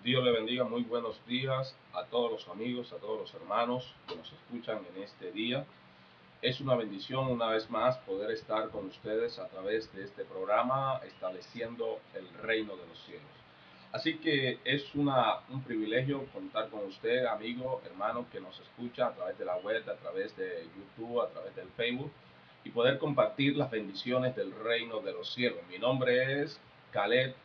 Dios le bendiga, muy buenos días a todos los amigos, a todos los hermanos que nos escuchan en este día. Es una bendición una vez más poder estar con ustedes a través de este programa estableciendo el reino de los cielos. Así que es un privilegio contar con usted, amigo, hermano, que nos escucha a través de la web, a través de YouTube, a través del Facebook, y poder compartir las bendiciones del reino de los cielos. Mi nombre es Caleb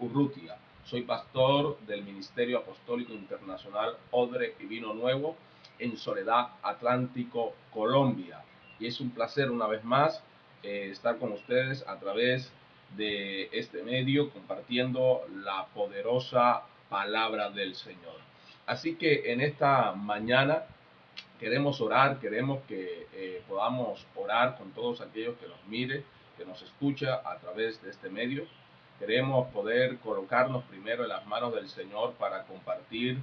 Urrutia. Soy pastor del Ministerio Apostólico Internacional Odre y Vino Nuevo en Soledad Atlántico, Colombia. Y es un placer una vez más estar con ustedes a través de este medio compartiendo la poderosa palabra del Señor. Así que en esta mañana queremos orar, queremos que podamos orar con todos aquellos que nos mire, que nos escucha a través de este medio. Queremos poder colocarnos primero en las manos del Señor para compartir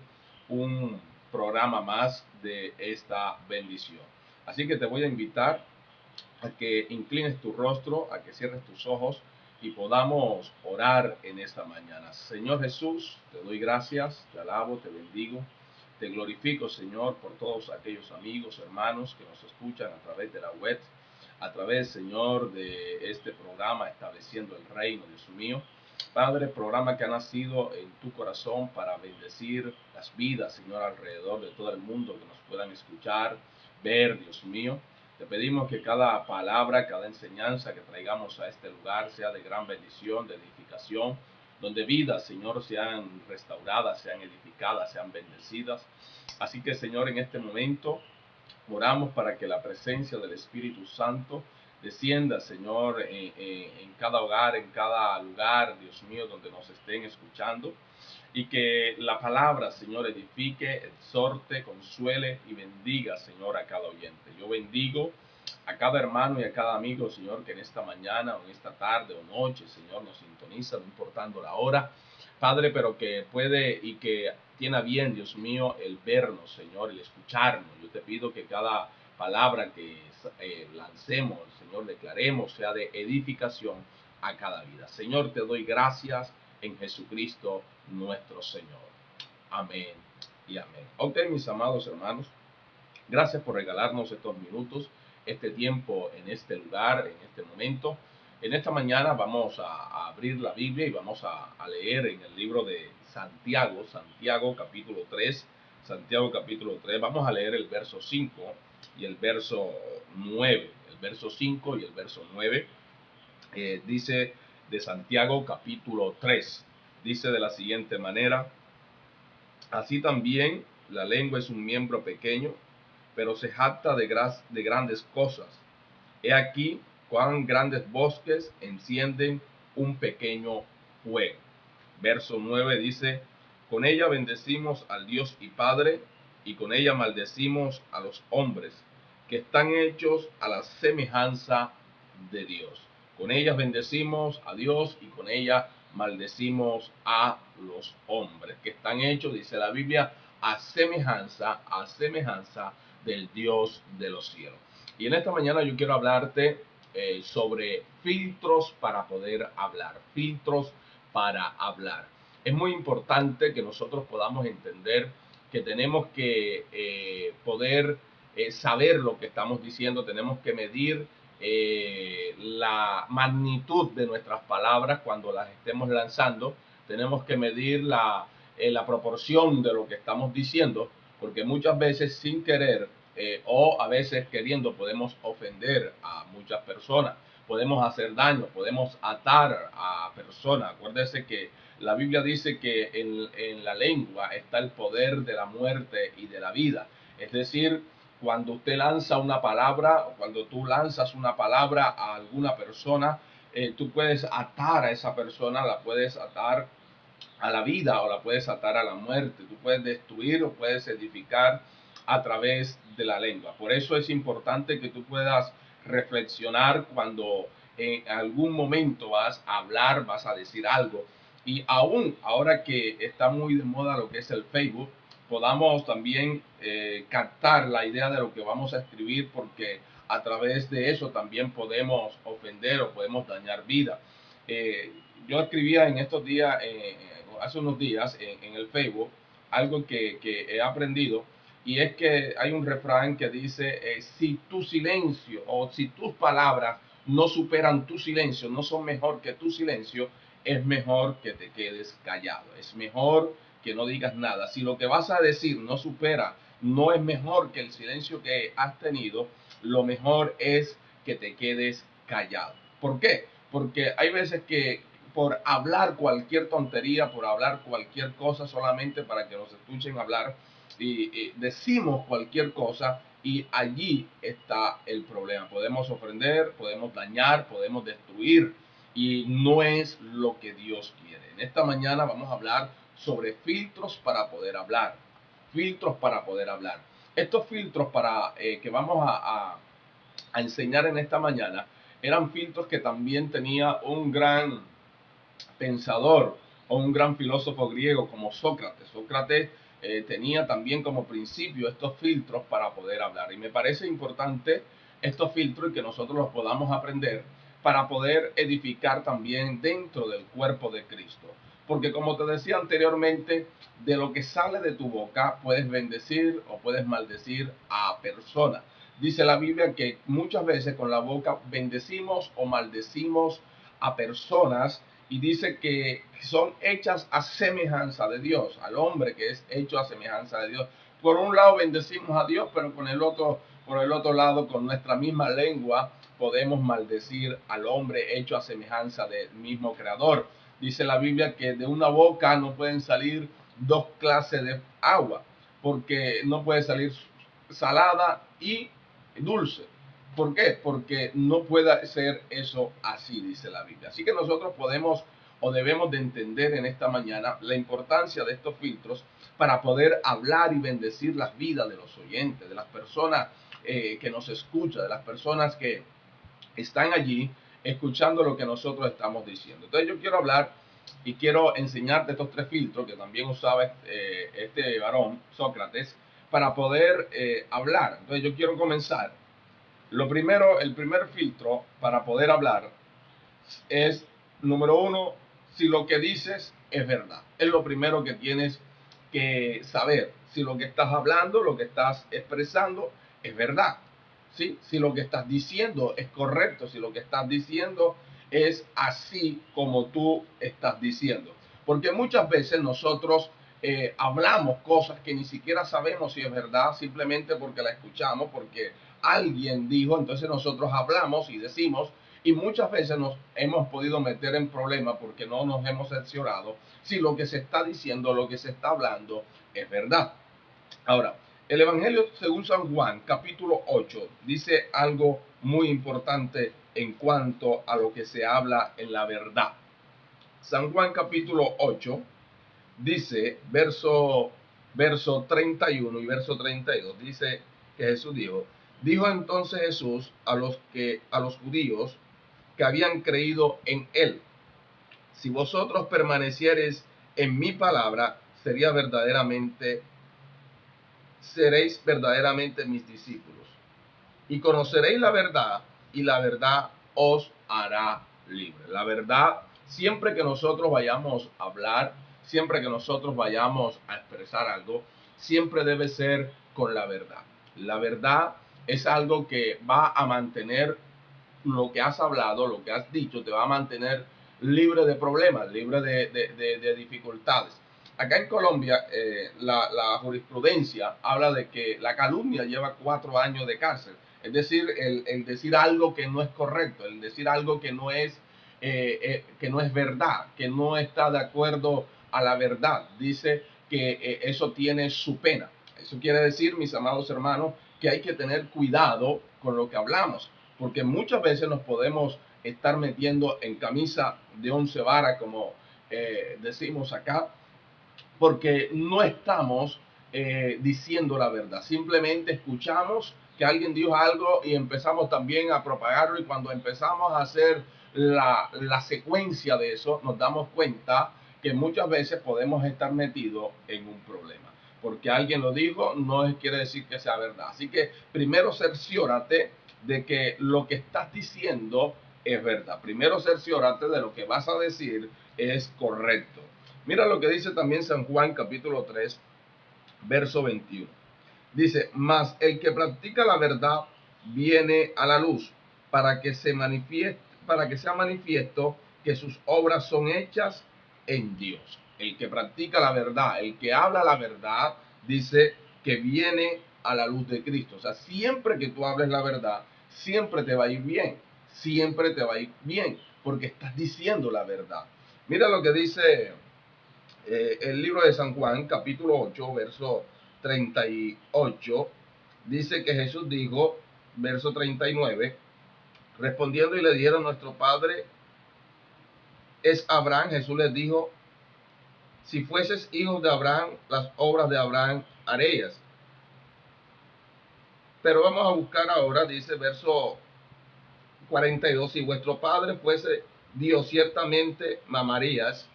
un programa más de esta bendición. Así que te voy a invitar a que inclines tu rostro, a que cierres tus ojos y podamos orar en esta mañana. Señor Jesús, te doy gracias, te alabo, te bendigo, te glorifico, Señor, por todos aquellos amigos, hermanos que nos escuchan a través de la web, a través, Señor, de este programa Estableciendo el Reino, Dios mío. Padre, programa que ha nacido en tu corazón para bendecir las vidas, Señor, alrededor de todo el mundo, que nos puedan escuchar, ver, Dios mío. Te pedimos que cada palabra, cada enseñanza que traigamos a este lugar sea de gran bendición, de edificación, donde vidas, Señor, sean restauradas, sean edificadas, sean bendecidas. Así que, Señor, en este momento oramos para que la presencia del Espíritu Santo descienda, Señor, en cada hogar, en cada lugar, Dios mío, donde nos estén escuchando. Y que la palabra, Señor, edifique, exhorte, consuele y bendiga, Señor, a cada oyente. Yo bendigo a cada hermano y a cada amigo, Señor, que en esta mañana o en esta tarde o noche, Señor, nos sintoniza, no importando la hora, Padre, pero que puede y que tiene a bien, Dios mío, el vernos, Señor, el escucharnos. Yo te pido que cada palabra que lancemos, Señor, declaremos, sea de edificación a cada vida. Señor, te doy gracias en Jesucristo nuestro Señor. Amén y amén. Ok, mis amados hermanos, gracias por regalarnos estos minutos, este tiempo en este lugar, en este momento. En esta mañana vamos a abrir la Biblia y vamos a leer en el libro de Santiago, Santiago capítulo 3, Santiago capítulo 3. Vamos a leer el verso 5 y el verso 9. El verso 5 y el verso 9 dice de Santiago capítulo 3. Dice de la siguiente manera: así también la lengua es un miembro pequeño, pero se jacta de grandes cosas. He aquí cuán grandes bosques encienden un pequeño fuego. Verso 9 dice: con ella bendecimos al Dios y Padre, y con ella maldecimos a los hombres, que están hechos a la semejanza de Dios. Con ellas bendecimos a Dios y con ella maldecimos a los hombres, que están hechos, dice la Biblia, a semejanza del Dios de los cielos. Y en esta mañana yo quiero hablarte sobre filtros para poder hablar, filtros para hablar. Es muy importante que nosotros podamos entender que tenemos que poder saber lo que estamos diciendo, tenemos que medir la magnitud de nuestras palabras cuando las estemos lanzando, tenemos que medir la proporción de lo que estamos diciendo, porque muchas veces sin querer o a veces queriendo podemos ofender a muchas personas, podemos hacer daño, podemos atar a personas. Acuérdese que la Biblia dice que en la lengua está el poder de la muerte y de la vida. Es decir, cuando usted lanza una palabra, cuando tú lanzas una palabra a alguna persona, tú puedes atar a esa persona, la puedes atar a la vida o la puedes atar a la muerte. Tú puedes destruir o puedes edificar a través de la lengua. Por eso es importante que tú puedas reflexionar cuando en algún momento vas a hablar, vas a decir algo. Y aún ahora que está muy de moda lo que es el Facebook, podamos también captar la idea de lo que vamos a escribir, porque a través de eso también podemos ofender o podemos dañar vida. Yo escribía en estos días hace unos días en el Facebook algo que he aprendido, y es que hay un refrán que dice, si tu silencio o si tus palabras no superan tu silencio, no son mejor que tu silencio, es mejor que te quedes callado, es mejor que no digas nada. Si lo que vas a decir no supera, no es mejor que el silencio que has tenido, lo mejor es que te quedes callado. ¿Por qué? Porque hay veces que por hablar cualquier tontería, por hablar cualquier cosa solamente para que nos escuchen hablar, y decimos cualquier cosa, y allí está el problema. Podemos ofender, podemos dañar, podemos destruir, y no es lo que Dios quiere. En esta mañana vamos a hablar sobre filtros para poder hablar. Filtros para poder hablar. Estos filtros que vamos a enseñar en esta mañana eran filtros que también tenía un gran pensador o un gran filósofo griego como Sócrates. Sócrates tenía también como principio estos filtros para poder hablar. Y me parece importante estos filtros y que nosotros los podamos aprender para poder edificar también dentro del cuerpo de Cristo. Porque como te decía anteriormente, de lo que sale de tu boca puedes bendecir o puedes maldecir a personas. Dice la Biblia que muchas veces con la boca bendecimos o maldecimos a personas, y dice que son hechas a semejanza de Dios, al hombre que es hecho a semejanza de Dios. Por un lado bendecimos a Dios, pero por el otro lado, con nuestra misma lengua, podemos maldecir al hombre hecho a semejanza del mismo Creador. Dice la Biblia que de una boca no pueden salir dos clases de agua, porque no puede salir salada y dulce. ¿Por qué? Porque no puede ser eso así, dice la Biblia. Así que nosotros podemos o debemos de entender en esta mañana la importancia de estos filtros para poder hablar y bendecir las vidas de los oyentes, de las personas que nos escuchan, de las personas que están allí escuchando lo que nosotros estamos diciendo. Entonces yo quiero hablar y quiero enseñarte estos tres filtros que también usaba este varón, Sócrates, para poder hablar. Entonces yo quiero comenzar. Lo primero, el primer filtro para poder hablar es, número uno, si lo que dices es verdad. Es lo primero que tienes que saber. Si lo que estás hablando, lo que estás expresando es verdad. ¿Sí? Si lo que estás diciendo es correcto, si lo que estás diciendo es así como tú estás diciendo. Porque muchas veces nosotros hablamos cosas que ni siquiera sabemos si es verdad, simplemente porque la escuchamos, porque alguien dijo, entonces nosotros hablamos y decimos, y muchas veces nos hemos podido meter en problemas porque no nos hemos cerciorado si lo que se está diciendo, lo que se está hablando es verdad. Ahora, el Evangelio según San Juan, capítulo 8, dice algo muy importante en cuanto a lo que se habla en la verdad. San Juan capítulo 8 dice, verso 31 y verso 32, dice que Jesús dijo entonces Jesús a los judíos que habían creído en él: si vosotros permaneciereis en mi palabra, seréis verdaderamente mis discípulos, y conoceréis la verdad, y la verdad os hará libre. La verdad, siempre que nosotros vayamos a hablar, siempre que nosotros vayamos a expresar algo, siempre debe ser con la verdad. La verdad es algo que va a mantener lo que has hablado, lo que has dicho, te va a mantener libre de problemas, libre de dificultades. Acá en Colombia, la jurisprudencia habla de que la calumnia lleva 4 años de cárcel. Es decir, el decir algo que no es correcto, el decir algo que no es verdad, que no está de acuerdo a la verdad. Dice que eso tiene su pena. Eso quiere decir, mis amados hermanos, que hay que tener cuidado con lo que hablamos, porque muchas veces nos podemos estar metiendo en camisa de 11 varas, como decimos acá, porque no estamos diciendo la verdad. Simplemente escuchamos que alguien dijo algo y empezamos también a propagarlo, y cuando empezamos a hacer la secuencia de eso, nos damos cuenta que muchas veces podemos estar metidos en un problema. Porque alguien lo dijo, no quiere decir que sea verdad. Así que primero cerciórate de que lo que estás diciendo es verdad. Primero cerciórate de lo que vas a decir es correcto. Mira lo que dice también San Juan capítulo 3, verso 21. Dice, mas el que practica la verdad viene a la luz para que sea manifiesto que sus obras son hechas en Dios. El que practica la verdad, el que habla la verdad, dice que viene a la luz de Cristo. O sea, siempre que tú hables la verdad, siempre te va a ir bien. Siempre te va a ir bien, porque estás diciendo la verdad. Mira lo que dice el libro de San Juan, capítulo 8, verso 38, dice que Jesús dijo, verso 39, respondiendo y le dijeron, nuestro padre es Abraham. Jesús les dijo, si fueses hijos de Abraham, las obras de Abraham harías. Pero vamos a buscar ahora, dice verso 42, si vuestro padre fuese Dios, ciertamente mamarías,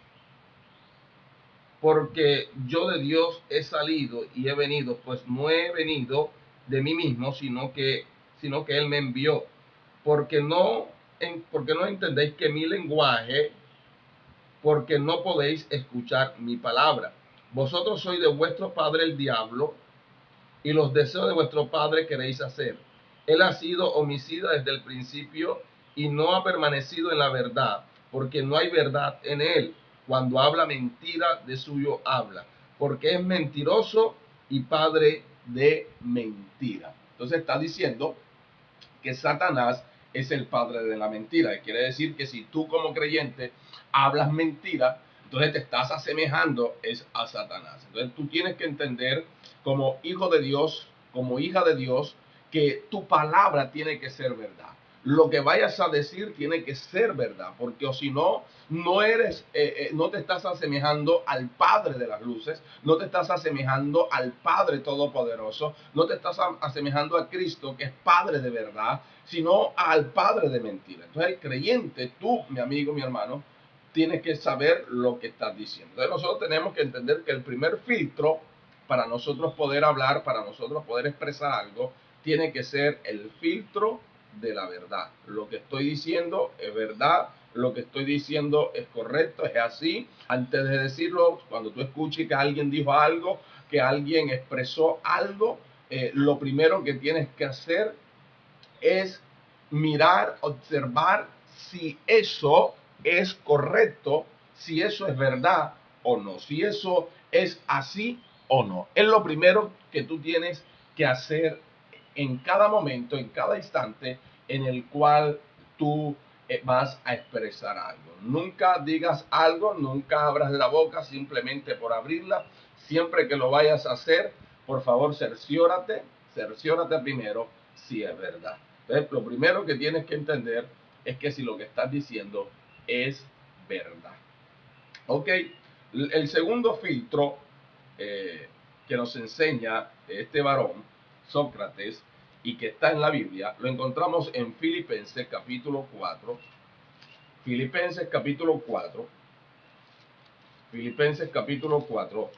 porque yo de Dios he salido y he venido, pues no he venido de mí mismo, sino que Él me envió. Porque no entendéis que mi lenguaje, porque no podéis escuchar mi palabra. Vosotros sois de vuestro padre el diablo, y los deseos de vuestro padre queréis hacer. Él ha sido homicida desde el principio y no ha permanecido en la verdad, porque no hay verdad en él. Cuando habla mentira, de suyo habla, porque es mentiroso y padre de mentira. Entonces está diciendo que Satanás es el padre de la mentira. Quiere decir que si tú como creyente hablas mentira, entonces te estás asemejando a Satanás. Entonces tú tienes que entender como hijo de Dios, como hija de Dios, que tu palabra tiene que ser verdad. Lo que vayas a decir tiene que ser verdad, porque o si no, no te estás asemejando al Padre de las luces, no te estás asemejando al Padre Todopoderoso, no te estás asemejando a Cristo, que es Padre de verdad, sino al Padre de mentira. Entonces el creyente, tú, mi amigo, mi hermano, tienes que saber lo que estás diciendo. Entonces nosotros tenemos que entender que el primer filtro para nosotros poder hablar, para nosotros poder expresar algo, tiene que ser el filtro de la verdad. Lo que estoy diciendo es verdad, lo que estoy diciendo es correcto, es así. Antes de decirlo, cuando tú escuches que alguien dijo algo, que alguien expresó algo, lo primero que tienes que hacer es mirar, observar si eso es correcto, si eso es verdad o no, si eso es así o no. Es lo primero que tú tienes que hacer en cada momento, en cada instante en el cual tú vas a expresar algo. Nunca digas algo, nunca abras la boca simplemente por abrirla. Siempre que lo vayas a hacer, por favor, cerciórate primero si es verdad. Entonces, lo primero que tienes que entender es que si lo que estás diciendo es verdad. Ok, el segundo filtro que nos enseña este varón, Sócrates, y que está en la Biblia, lo encontramos en Filipenses capítulo 4. Filipenses capítulo 4. Filipenses capítulo 4.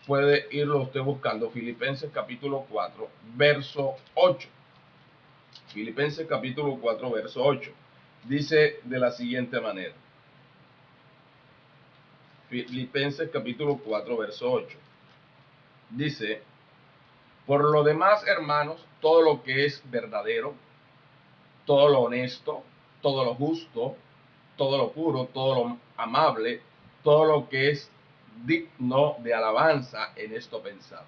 Puede irlo usted buscando. Filipenses capítulo 4, verso 8. Filipenses capítulo 4, verso 8. Dice de la siguiente manera. Filipenses capítulo 4, verso 8. Dice, por lo demás, hermanos, todo lo que es verdadero, todo lo honesto, todo lo justo, todo lo puro, todo lo amable, todo lo que es digno de alabanza, en esto pensad.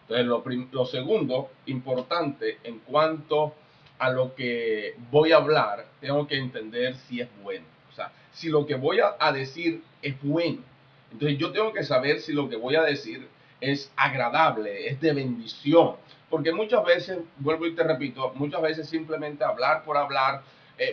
Entonces, lo segundo importante en cuanto a lo que voy a hablar, tengo que entender si es bueno. O sea, si lo que voy a decir es bueno. Entonces yo tengo que saber si lo que voy a decir es agradable, es de bendición. Porque muchas veces, vuelvo y te repito, muchas veces simplemente hablar por hablar,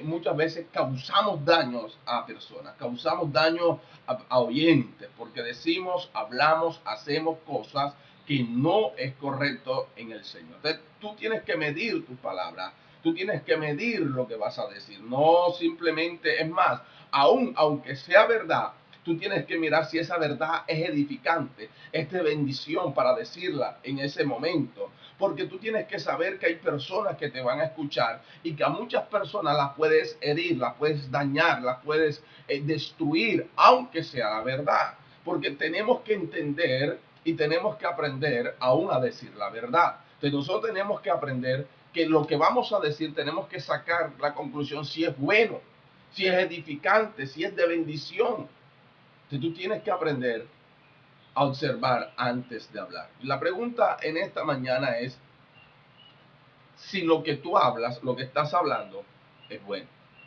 muchas veces causamos daños a personas, causamos daño a oyentes, porque decimos, hablamos, hacemos cosas que no es correcto en el Señor. Entonces, tú tienes que medir tus palabras, tú tienes que medir lo que vas a decir, no simplemente, es más, aunque sea verdad, tú tienes que mirar si esa verdad es edificante, es de bendición para decirla en ese momento. porque tú tienes que saber que hay personas que te van a escuchar y que a muchas personas las puedes herir, las puedes dañar, las puedes destruir, aunque sea la verdad. Porque tenemos que entender y tenemos que aprender aún a decir la verdad. Entonces nosotros tenemos que aprender que lo que vamos a decir tenemos que sacar la conclusión si es bueno, si es edificante, si es de bendición. Entonces tú tienes que aprender a observar antes de hablar. La pregunta en esta mañana es si lo que tú hablas, lo que estás hablando, es bueno.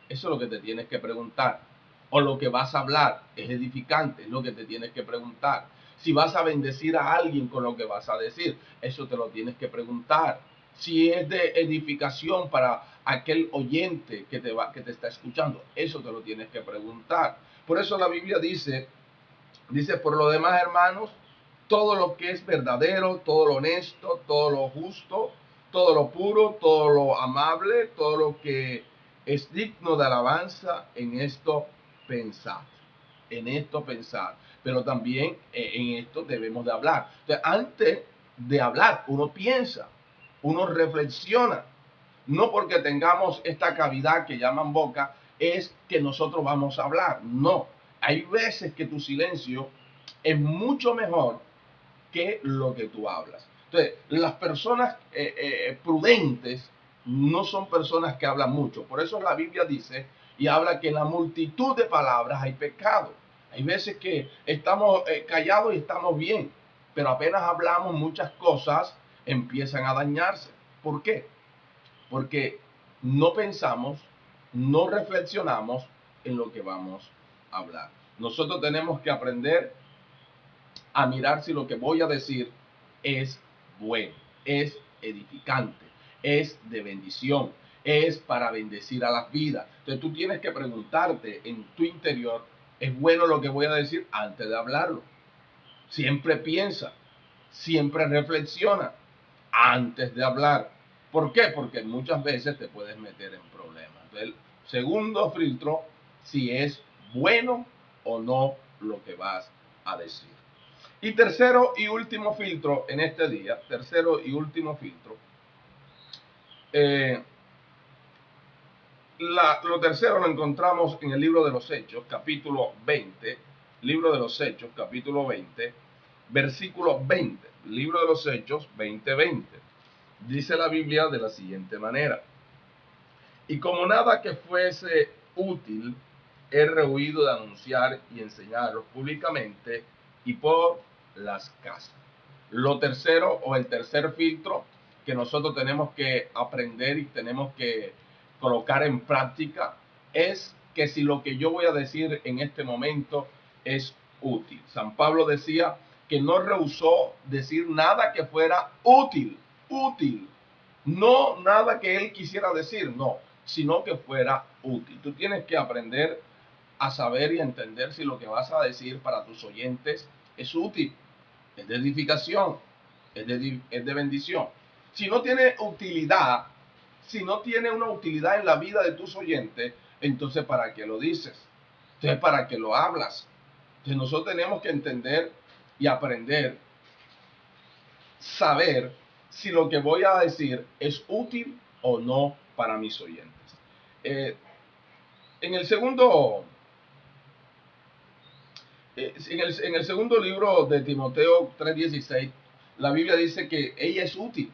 Eso es lo que te tienes que preguntar. O lo que vas a hablar es edificante, es lo que te tienes que preguntar. Si vas a bendecir a alguien con lo que vas a decir, eso te lo tienes que preguntar. Si es de edificación para aquel oyente que te está escuchando, eso te lo tienes que preguntar. Por eso la Biblia dice, por lo demás, hermanos, todo lo que es verdadero, todo lo honesto, todo lo justo, todo lo puro, todo lo amable, todo lo que es digno de alabanza, en esto pensar. En esto pensar. Pero también en esto debemos de hablar. Entonces, antes de hablar, uno piensa, uno reflexiona. No porque tengamos esta cavidad que llaman boca, es que nosotros vamos a hablar. No. Hay veces que tu silencio es mucho mejor que lo que tú hablas. Entonces, las personas prudentes no son personas que hablan mucho. Por eso la Biblia dice y habla que en la multitud de palabras hay pecado. Hay veces que estamos callados y estamos bien, pero apenas hablamos muchas cosas empiezan a dañarse. ¿Por qué? Porque no pensamos, no reflexionamos en lo que vamos a hablar. Nosotros tenemos que aprender a mirar si lo que voy a decir es bueno, es edificante, es de bendición, es para bendecir a las vidas. Entonces tú tienes que preguntarte en tu interior, ¿es bueno lo que voy a decir antes de hablarlo? Siempre piensa, siempre reflexiona antes de hablar. ¿Por qué? Porque muchas veces te puedes meter en problemas. Entonces, el segundo filtro, si es bueno o no lo que vas a decir. Y tercero y último filtro en este día, tercero y último filtro, lo tercero lo encontramos en el libro de los Hechos, capítulo 20, libro de los Hechos, capítulo 20, versículo 20, libro de los Hechos 20:20. Dice la Biblia de la siguiente manera: y como nada que fuese útil, he rehuido de anunciar y enseñarlos públicamente y por las casas. Lo tercero o el tercer filtro que nosotros tenemos que aprender y tenemos que colocar en práctica es que si lo que yo voy a decir en este momento es útil. San Pablo decía que no rehusó decir nada que fuera útil, útil. No nada que él quisiera decir, no, sino que fuera útil. Tú tienes que aprender a saber y a entender si lo que vas a decir para tus oyentes es útil, es de edificación, es de bendición. Si no tiene utilidad, si no tiene una utilidad en la vida de tus oyentes, entonces ¿para qué lo dices? Entonces ¿para qué lo hablas? Entonces nosotros tenemos que entender y aprender, saber si lo que voy a decir es útil o no para mis oyentes. Eh, en el segundo en el segundo libro de Timoteo 3:16, la Biblia dice que ella es útil.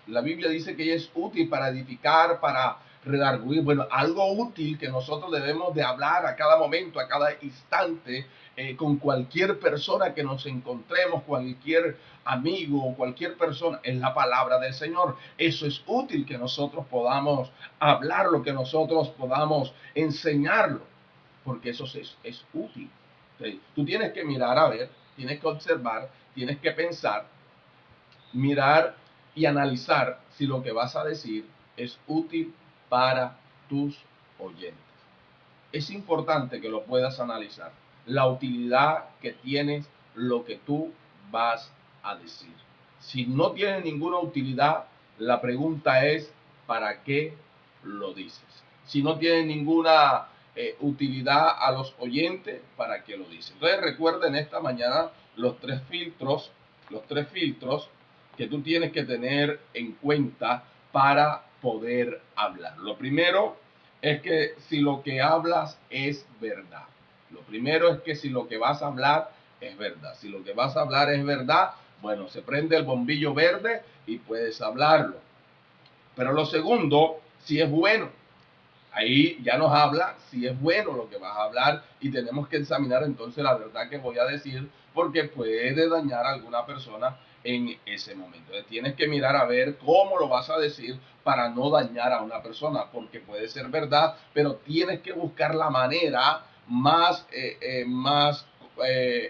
La Biblia dice que ella es útil para edificar, para redarguir. Bueno, algo útil que nosotros debemos de hablar a cada momento, a cada instante, con cualquier persona que nos encontremos, cualquier amigo o cualquier persona, es la palabra del Señor. Eso es útil que nosotros podamos hablarlo, que nosotros podamos enseñarlo, porque eso es útil. Tú tienes que mirar a ver, tienes que observar, tienes que pensar, mirar y analizar si lo que vas a decir es útil para tus oyentes. Es importante que lo puedas analizar, la utilidad que tienes lo que tú vas a decir. Si no tiene ninguna utilidad, la pregunta es, ¿para qué lo dices? Si no tiene ninguna utilidad a los oyentes, ¿para qué lo dices? Entonces recuerden esta mañana los tres filtros que tú tienes que tener en cuenta para poder hablar. Lo primero es que si lo que hablas es verdad. Lo primero es que si lo que vas a hablar es verdad. Si lo que vas a hablar es verdad, bueno, se prende el bombillo verde y puedes hablarlo. Pero lo segundo, si es bueno. Ahí ya nos habla si es bueno lo que vas a hablar y tenemos que examinar entonces la verdad que voy a decir porque puede dañar a alguna persona en ese momento. Entonces, tienes que mirar a ver cómo lo vas a decir para no dañar a una persona porque puede ser verdad, pero tienes que buscar la manera más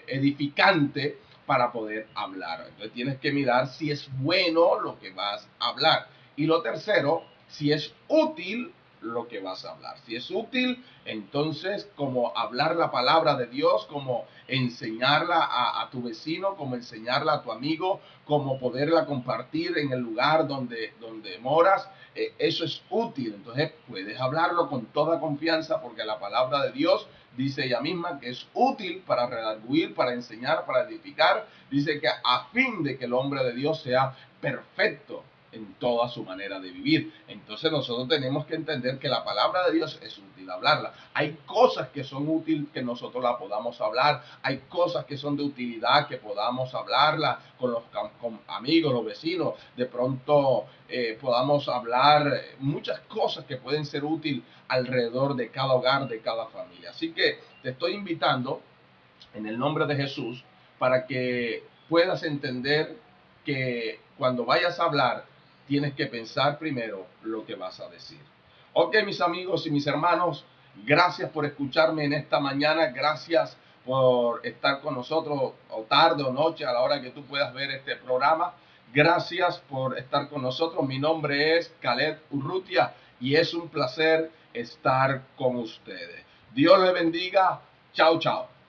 edificante para poder hablar. Entonces tienes que mirar si es bueno lo que vas a hablar. Y lo tercero, si es útil lo que vas a hablar. Si es útil, entonces como hablar la palabra de Dios, como enseñarla a tu vecino, como enseñarla a tu amigo, como poderla compartir en el lugar donde moras, eso es útil. Entonces puedes hablarlo con toda confianza porque la palabra de Dios dice ella misma que es útil para redarguir, para enseñar, para edificar. Dice que a fin de que el hombre de Dios sea perfecto en toda su manera de vivir. Entonces nosotros tenemos que entender que la palabra de Dios es útil hablarla. Hay cosas que son útiles que nosotros la podamos hablar. Hay cosas que son de utilidad que podamos hablarla con amigos, los vecinos. De pronto podamos hablar muchas cosas que pueden ser útiles alrededor de cada hogar, de cada familia. Así que te estoy invitando en el nombre de Jesús para que puedas entender que cuando vayas a hablar tienes que pensar primero lo que vas a decir. Ok, mis amigos y mis hermanos, gracias por escucharme en esta mañana, gracias por estar con nosotros o tarde o noche a la hora que tú puedas ver este programa. Gracias por estar con nosotros. Mi nombre es Caleb Urrutia y es un placer estar con ustedes. Dios les bendiga. Chao, chao.